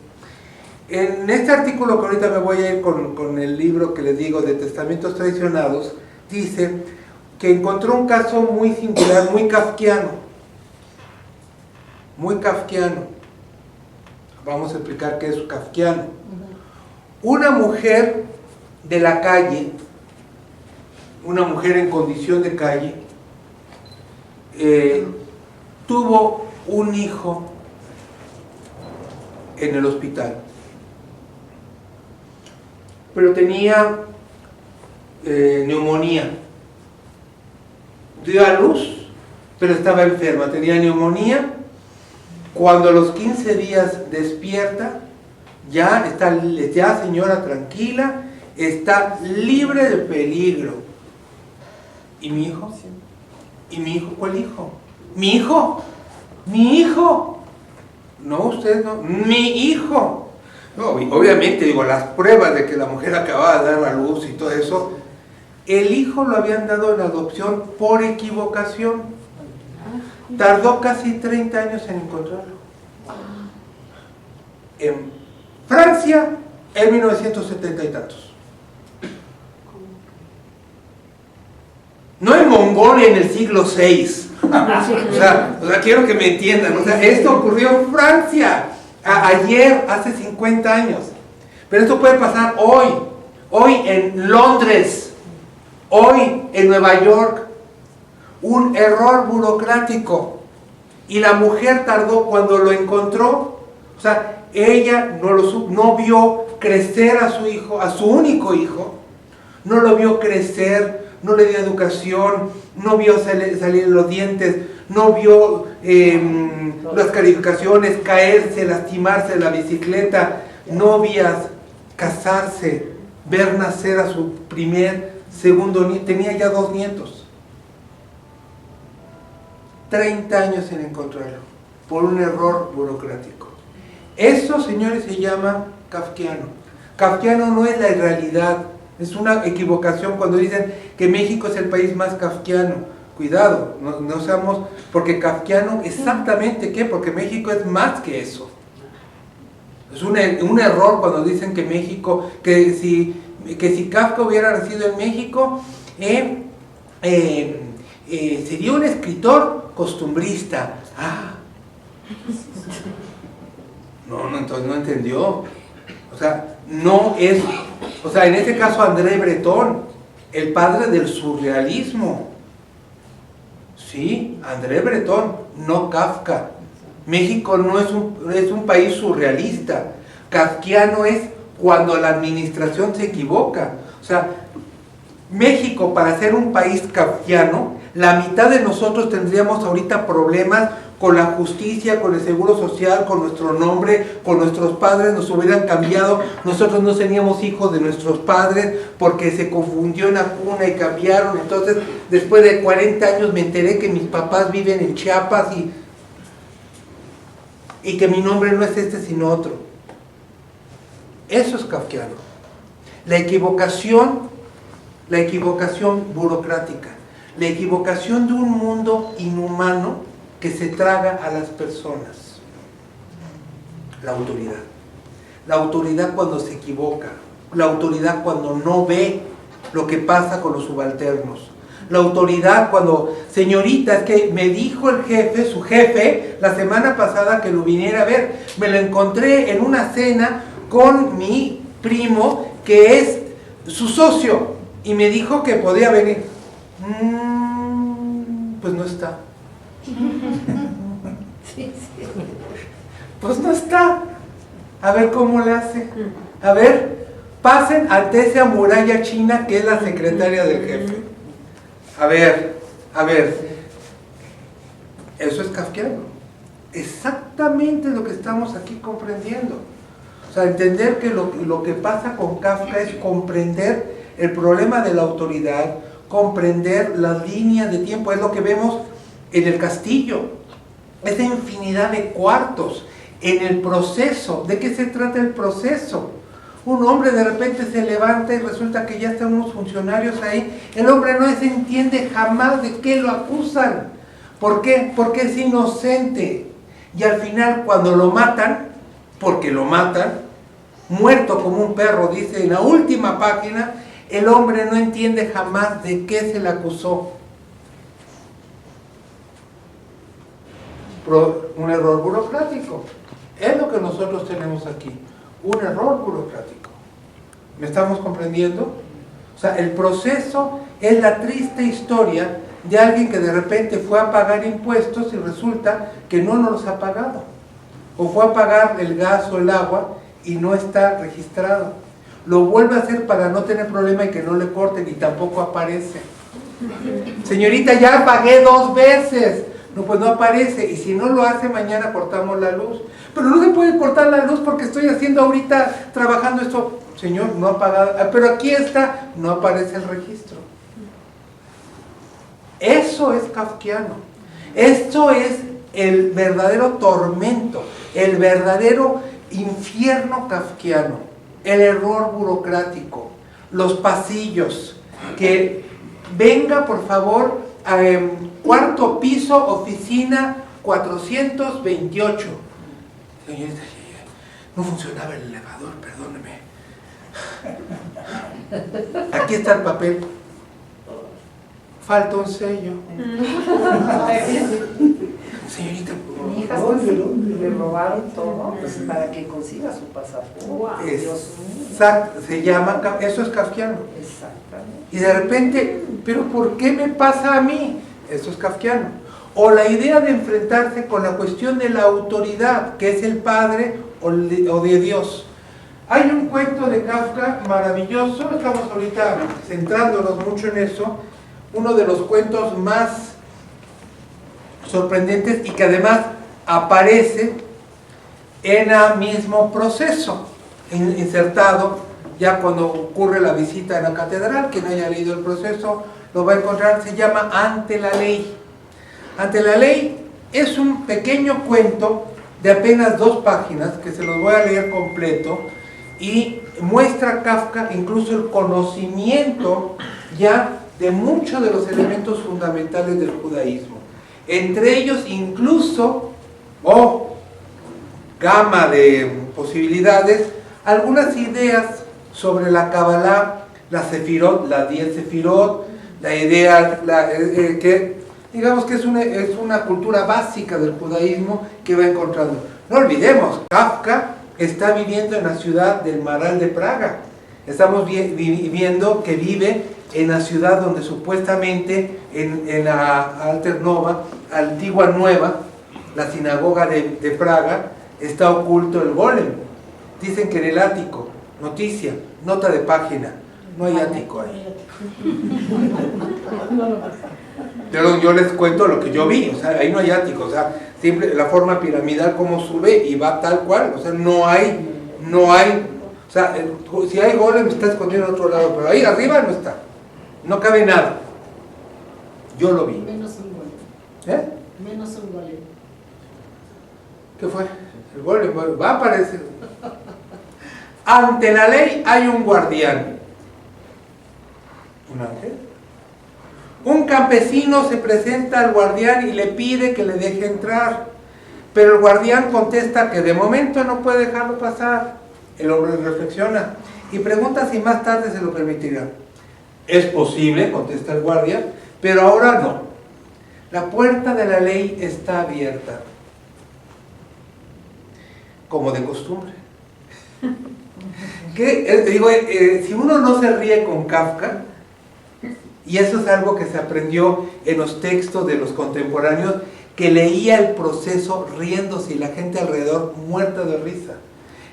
En este artículo, que ahorita me voy a ir con el libro que les digo de Testamentos Traicionados, dice que encontró un caso muy singular, muy kafkiano, muy kafkiano. Vamos a explicar qué es kafkiano. Una mujer de la calle, una mujer en condición de calle, tuvo un hijo en el hospital, pero tenía neumonía. Dio a luz, pero estaba enferma, tenía neumonía. Cuando a los 15 días despierta, ya está, ya señora tranquila, está libre de peligro. ¿Y mi hijo? ¿Y mi hijo? ¿Cuál hijo? ¿Mi hijo? ¿Mi hijo? No, usted no. ¡Mi hijo! No, obviamente, digo, las pruebas de que la mujer acababa de dar a luz y todo eso, el hijo lo habían dado en adopción por equivocación. Tardó casi 30 años en encontrarlo. En Francia, en 1970 y tantos. No en Mongolia en el siglo VI. O sea, quiero que me entiendan. O sea, esto ocurrió en Francia ayer, hace 50 años. Pero esto puede pasar hoy en Londres, hoy en Nueva York. Un error burocrático. Y la mujer tardó, cuando lo encontró, o sea, ella no vio crecer a su hijo, a su único hijo, no lo vio crecer, no le dio educación, no vio salir los dientes, no vio las calificaciones, caerse, lastimarse en la bicicleta, novias, casarse, ver nacer a su segundo nieto, tenía ya 2 nietos. 30 años en encontrarlo, por un error burocrático. Eso, señores, se llama kafkiano. Kafkiano no es la realidad, es una equivocación cuando dicen que México es el país más kafkiano. Cuidado, no seamos, porque kafkiano exactamente ¿qué? Porque México es más que eso. Es un error cuando dicen que México, que si Kafka hubiera nacido en México, sería un escritor costumbrista. No, entonces no entendió. O sea, no es, o sea, en este caso André Breton, el padre del surrealismo. Sí, André Breton, no Kafka. México no es un país surrealista. Kafkiano es cuando la administración se equivoca. O sea, México, para ser un país kafkiano, la mitad de nosotros tendríamos ahorita problemas con la justicia, con el seguro social, con nuestro nombre, con nuestros padres, nos hubieran cambiado, nosotros no seríamos hijos de nuestros padres porque se confundió en la cuna y cambiaron. Entonces, después de 40 años me enteré que mis papás viven en Chiapas y que mi nombre no es este sino otro. Eso es kafkiano. La equivocación burocrática, la equivocación de un mundo inhumano que se traga a las personas. La autoridad cuando se equivoca, la autoridad cuando no ve lo que pasa con los subalternos, la autoridad cuando, señorita, es que me dijo el jefe, su jefe, la semana pasada que lo viniera a ver, me lo encontré en una cena con mi primo que es su socio y me dijo que podía venir. Pues no está. Pues no está. A ver cómo le hace. A ver, pasen ante esa muralla china que es la secretaria del jefe. A ver, eso es kafkiano. Exactamente lo que estamos aquí comprendiendo. O sea, entender que lo que pasa con Kafka es comprender el problema de la autoridad, comprender las líneas de tiempo. Es lo que vemos en el castillo, esa infinidad de cuartos, en el proceso. ¿De qué se trata el proceso? Un hombre de repente se levanta y resulta que ya están unos funcionarios ahí. El hombre no se entiende jamás de qué lo acusan. ¿Por qué? Porque es inocente. Y al final, cuando lo matan, porque lo matan, muerto como un perro, dice en la última página, el hombre no entiende jamás de qué se le acusó. un error burocrático. Es lo que nosotros tenemos aquí, un error burocrático. ¿Me estamos comprendiendo? O sea, el proceso es la triste historia de alguien que de repente fue a pagar impuestos y resulta que no nos los ha pagado. O fue a pagar el gas o el agua y no está registrado. Lo vuelve a hacer para no tener problema y que no le corten y tampoco aparece. Señorita, ya pagué 2 veces. No, pues no aparece. Y si no lo hace, mañana cortamos la luz. Pero no se puede cortar la luz porque estoy haciendo ahorita, trabajando esto. Señor, no ha pagado. Pero aquí está, no aparece el registro. Eso es kafkiano. Esto es el verdadero tormento, el verdadero infierno kafkiano, el error burocrático, los pasillos, que venga por favor a cuarto piso, oficina 428. Señorita, no funcionaba el elevador, perdóneme. Aquí está el papel. Falta un sello. Señorita, Mi hija le robaron todo para que consiga su pasaporte. Wow. Exacto, se llama, eso es kafkiano. Exactamente. Y de repente, ¿pero por qué me pasa a mí? Eso es kafkiano. O la idea de enfrentarse con la cuestión de la autoridad, que es el padre o de Dios. Hay un cuento de Kafka maravilloso, estamos ahorita centrándonos mucho en eso, uno de los cuentos más sorprendentes y que además aparece en el mismo proceso, insertado ya cuando ocurre la visita a la catedral. Quien haya leído el proceso lo va a encontrar. Se llama Ante la Ley. Ante la Ley es un pequeño cuento de apenas 2 páginas que se los voy a leer completo y muestra a Kafka incluso el conocimiento ya de muchos de los elementos fundamentales del judaísmo. Entre ellos incluso, gama de posibilidades, algunas ideas sobre la Kabbalah, la Sefirot, las 10 Sefirot, la idea que digamos que es una cultura básica del judaísmo que va encontrando. No olvidemos, Kafka está viviendo en la ciudad del Maral de Praga. Estamos viendo que vive en la ciudad donde supuestamente en la Alternova, Antigua Nueva, la sinagoga de Praga, está oculto el golem. Dicen que en el ático, noticia, nota de página, no hay ático ahí. Yo les cuento lo que yo vi, o sea, ahí no hay ático, o sea, siempre la forma piramidal como sube y va tal cual, o sea, no hay, o sea, si hay golem está escondido en otro lado, pero ahí arriba no está, no cabe nada. Yo lo vi. Menos un golem. Menos un golem. ¿Qué fue? El golem va a aparecer. Ante la ley hay un guardián. ¿Un ángel? Un campesino se presenta al guardián y le pide que le deje entrar, pero el guardián contesta que de momento no puede dejarlo pasar. El hombre reflexiona y pregunta si más tarde se lo permitirán. Es posible, contesta el guardia, pero ahora no. La puerta de la ley está abierta, como de costumbre. Si uno no se ríe con Kafka, y eso es algo que se aprendió en los textos de los contemporáneos, que leía el proceso riéndose y la gente alrededor muerta de risa.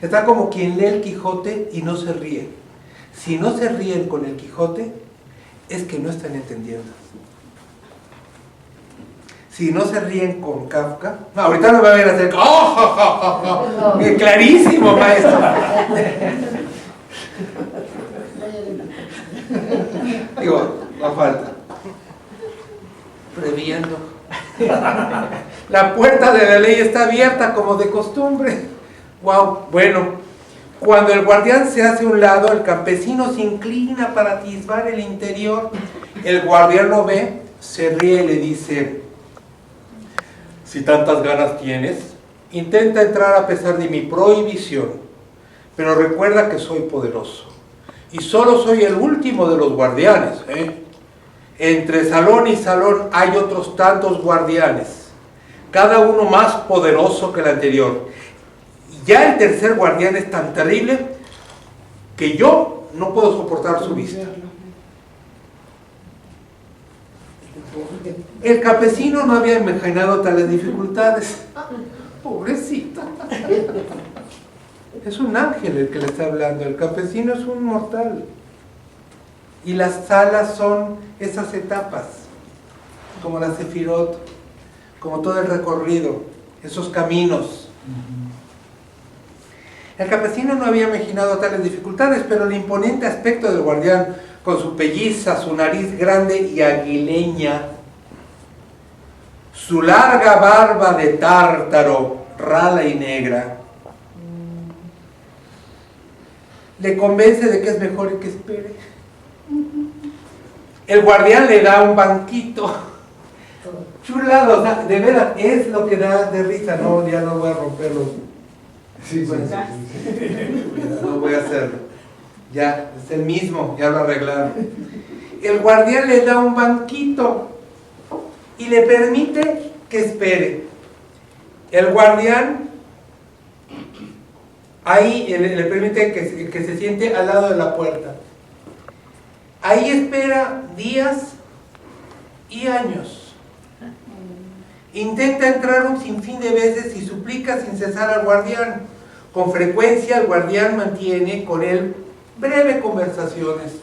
Está como quien lee el Quijote y no se ríe. Si no se ríen con el Quijote, es que no están entendiendo. Si no se ríen con Kafka, no, ahorita no me van a hacer ¡oh! Clarísimo, maestro. Digo, no falta. Previendo. La puerta de la ley está abierta como de costumbre. Wow, bueno, cuando el guardián se hace a un lado, el campesino se inclina para atisbar el interior. El guardián lo ve, se ríe y le dice: si tantas ganas tienes, intenta entrar a pesar de mi prohibición, pero recuerda que soy poderoso y solo soy el último de los guardianes, Entre salón y salón hay otros tantos guardianes. cada uno más poderoso que el anterior. Ya el tercer guardián es tan terrible que yo no puedo soportar su vista. El campesino no había imaginado tales dificultades. Pobrecito. Es un ángel el que le está hablando. El campesino es un mortal. Y las salas son esas etapas, como la Sefirot, como todo el recorrido, esos caminos. El campesino no había imaginado tales dificultades, pero el imponente aspecto del guardián, con su pelliza, su nariz grande y aguileña, su larga barba de tártaro, rala y negra, le convence de que es mejor que espere. El guardián le da un banquito chulado, o sea, de veras, es lo que da de risa. No, ya no voy a romperlo. Sí, Bueno, no voy a hacerlo. Ya, es el mismo, ya lo arreglaron. El guardián le da un banquito y le permite que espere. El guardián ahí le permite que se siente al lado de la puerta. Ahí espera días y años. Intenta entrar un sinfín de veces y suplica sin cesar al guardián. Con frecuencia el guardián mantiene con él breves conversaciones.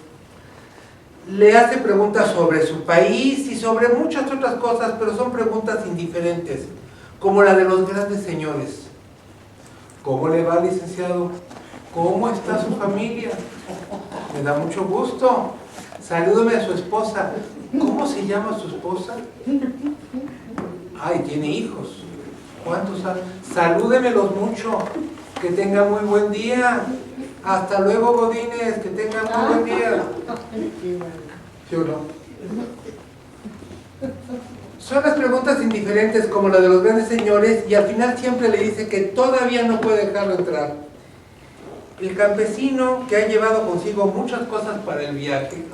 Le hace preguntas sobre su país y sobre muchas otras cosas, pero son preguntas indiferentes, como la de los grandes señores. ¿Cómo le va, licenciado? ¿Cómo está su familia? Me da mucho gusto. Salúdame a su esposa. ¿Cómo se llama su esposa? Ay, tiene hijos. ¿Cuántos? Salúdemelos mucho. Que tenga muy buen día. Hasta luego, Godínez. Que tenga muy buen día. ¿Sí o no? Son las preguntas indiferentes como la de los grandes señores y al final siempre le dice que todavía no puede dejarlo entrar. El campesino que ha llevado consigo muchas cosas para el viaje,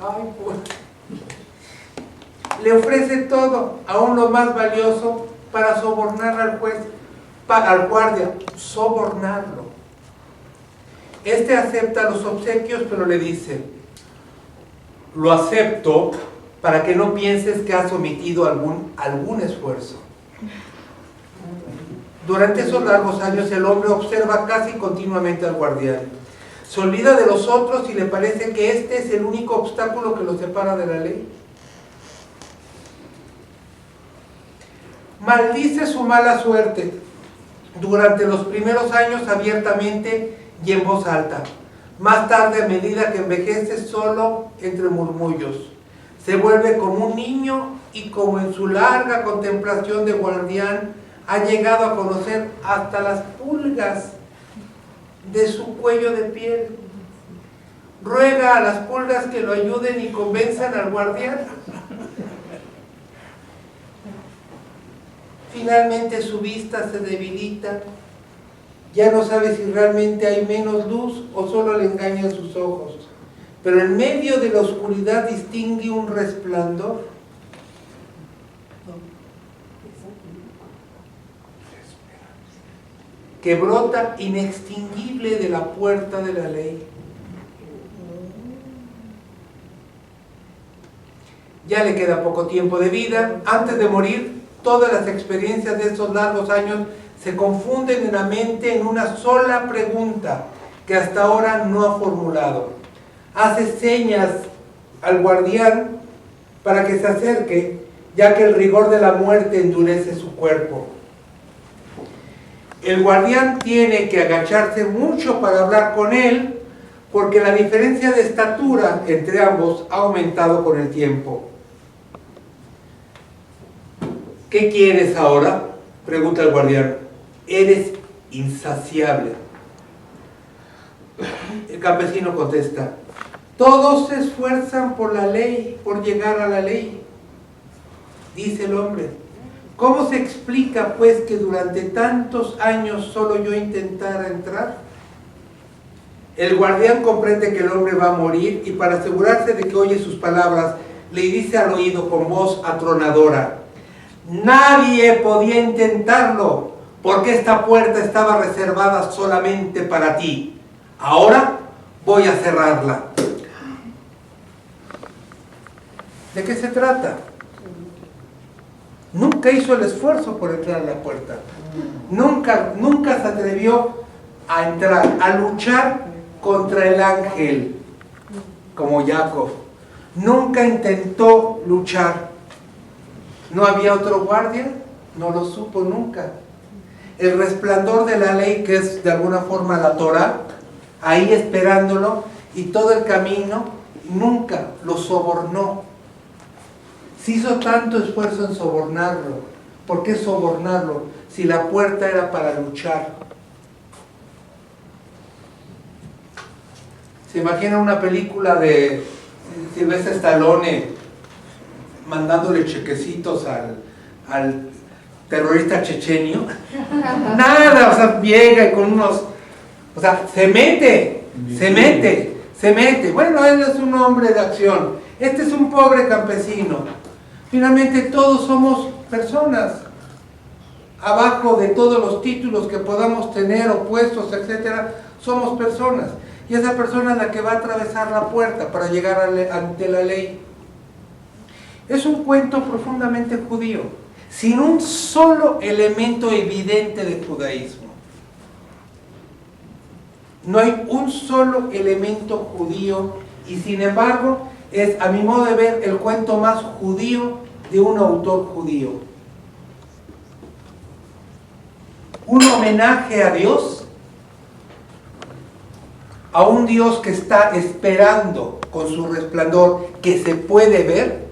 le ofrece todo, aún lo más valioso, para sobornar al juez, al guardia, sobornarlo. Este acepta los obsequios, pero le dice: lo acepto para que no pienses que has omitido algún esfuerzo. Durante esos largos años el hombre observa casi continuamente al guardián. Se olvida de los otros y le parece que este es el único obstáculo que lo separa de la ley. Maldice su mala suerte durante los primeros años abiertamente y en voz alta. Más tarde, a medida que envejece, solo entre murmullos. Se vuelve como un niño y como en su larga contemplación de guardián ha llegado a conocer hasta las pulgas de su cuello de piel. Ruega a las pulgas que lo ayuden y convenzan al guardián. Finalmente su vista se debilita. Ya no sabe si realmente hay menos luz o solo le engañan sus ojos. Pero en medio de la oscuridad distingue un resplandor. Que brota inextinguible de la puerta de la ley. Ya le queda poco tiempo de vida. Antes de morir, todas las experiencias de estos largos años se confunden en la mente en una sola pregunta que hasta ahora no ha formulado. Hace señas al guardián para que se acerque, ya que el rigor de la muerte endurece su cuerpo. El guardián tiene que agacharse mucho para hablar con él, porque la diferencia de estatura entre ambos ha aumentado con el tiempo. ¿Qué quieres ahora?, pregunta el guardián. Eres insaciable. El campesino contesta: todos se esfuerzan por la ley, por llegar a la ley. Dice el hombre: ¿cómo se explica pues que durante tantos años solo yo intentara entrar? El guardián comprende que el hombre va a morir y para asegurarse de que oye sus palabras, le dice al oído con voz atronadora: Nadie podía intentarlo, porque esta puerta estaba reservada solamente para ti. Ahora voy a cerrarla. ¿De qué se trata? Nunca hizo el esfuerzo por entrar a la puerta. Nunca se atrevió a entrar, a luchar contra el ángel, como Jacob. Nunca intentó luchar. ¿No había otro guardia? No lo supo nunca. El resplandor de la ley, que es de alguna forma la Torah, ahí esperándolo, y todo el camino, nunca lo sobornó. Se hizo tanto esfuerzo en sobornarlo. ¿Por qué sobornarlo si la puerta era para luchar? ¿Se imagina una película de Sylvester Stallone mandándole chequecitos al terrorista chechenio? Nada, o sea, llega y con unos... O sea, se mete. Bueno, él es un hombre de acción. Este es un pobre campesino. Finalmente todos somos personas. Abajo de todos los títulos que podamos tener, opuestos, etcétera, somos personas. Y esa persona es la que va a atravesar la puerta para llegar ante la ley. Es un cuento profundamente judío, sin un solo elemento evidente de judaísmo. No hay un solo elemento judío, y sin embargo es, a mi modo de ver, el cuento más judío de un autor judío. Un homenaje a Dios, a un Dios que está esperando con su resplandor, que se puede ver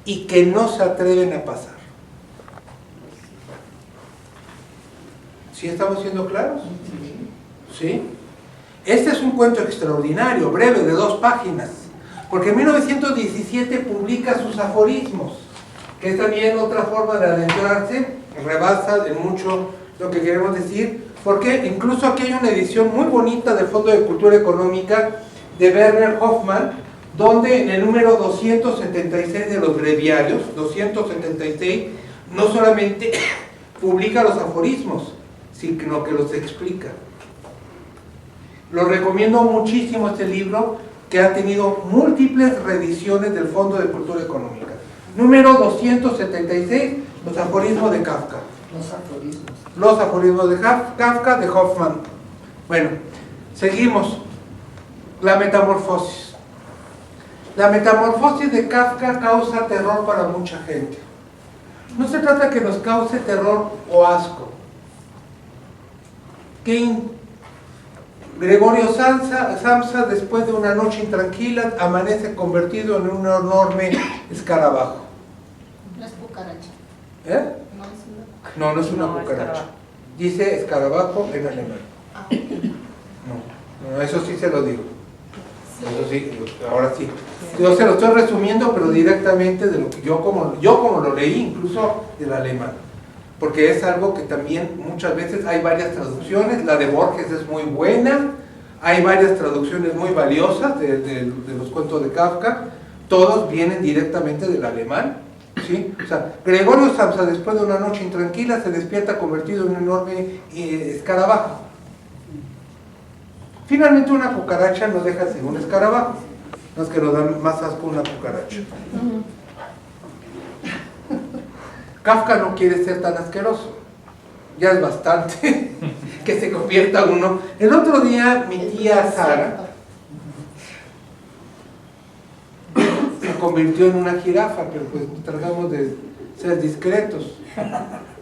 y que no se atreven a pasar. ¿Sí estamos siendo claros? ¿Sí? Este es un cuento extraordinario, breve, de 2 páginas, porque en 1917 publica sus aforismos, que es también otra forma de adentrarse, rebasa en mucho lo que queremos decir, porque incluso aquí hay una edición muy bonita del Fondo de Cultura Económica de Werner Hoffmann, donde en el número 276 de los breviarios, 276, no solamente publica los aforismos, sino que los explica. Lo recomiendo muchísimo este libro, que ha tenido múltiples reediciones del Fondo de Cultura Económica. Número 276, los aforismos de Kafka. Los aforismos de Kafka, de Hoffmann. Bueno, seguimos. La metamorfosis. La metamorfosis de Kafka causa terror para mucha gente. No se trata que nos cause terror o asco. Gregorio Samsa, después de una noche intranquila, amanece convertido en un enorme escarabajo. No es cucaracha. ¿Eh? No es una cucaracha. No es una cucaracha. Dice escarabajo en alemán. No, eso sí se lo digo. Eso sí, ahora sí. Yo se lo estoy resumiendo, pero directamente de lo que yo como lo leí, incluso del alemán. Porque es algo que también muchas veces hay varias traducciones. La de Borges es muy buena, hay varias traducciones muy valiosas de los cuentos de Kafka. Todos vienen directamente del alemán, ¿sí? O sea, Gregorio Samsa, después de una noche intranquila, se despierta convertido en un enorme escarabajo. Finalmente una cucaracha nos deja sin un escarabajo. No es que nos da más asco una cucaracha. Kafka no quiere ser tan asqueroso. Ya es bastante que se convierta uno. El otro día mi tía Sara se convirtió en una jirafa, pero pues tratamos de ser discretos.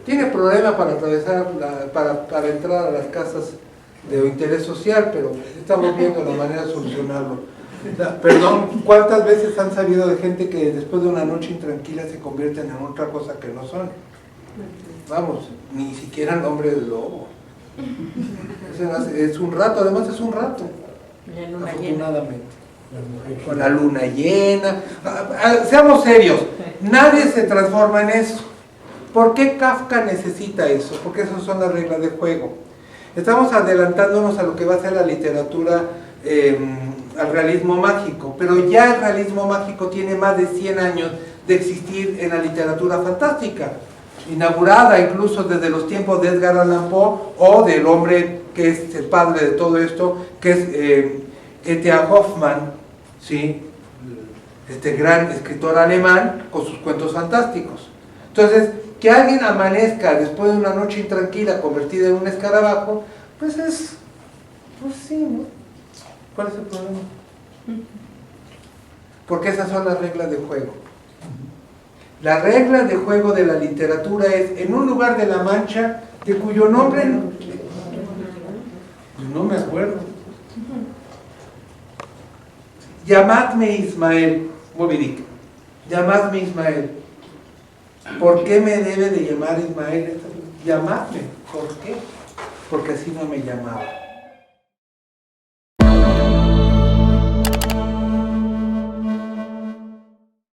Tiene problema para atravesar, para entrar a las casas de interés social, pero estamos viendo la manera de solucionarlo. Perdón, ¿cuántas veces han sabido de gente que después de una noche intranquila se convierten en otra cosa que no son? Vamos, ni siquiera el hombre del lobo. Es un rato, además es un rato. Afortunadamente. Con la luna llena. Seamos serios, nadie se transforma en eso. ¿Por qué Kafka necesita eso? Porque esas son las reglas de juego. Estamos adelantándonos a lo que va a ser la literatura, al realismo mágico, pero ya el realismo mágico tiene más de 100 años de existir en la literatura fantástica. inaugurada incluso desde los tiempos de Edgar Allan Poe o del hombre que es el padre de todo esto, que es E.T.A. Hoffmann, ¿sí? Este gran escritor alemán con sus cuentos fantásticos. Entonces, que alguien amanezca después de una noche intranquila convertida en un escarabajo, pues es, pues sí, ¿no? ¿Cuál es el problema? Porque esas son las reglas de juego. La regla de juego de la literatura es, en un lugar de la Mancha, de cuyo nombre no me acuerdo. Llamadme Ismael, Moby Dick. Llamadme Ismael. ¿Por qué me debe de llamar Ismael? Llamadme. ¿Por qué? Porque así no me llamaba.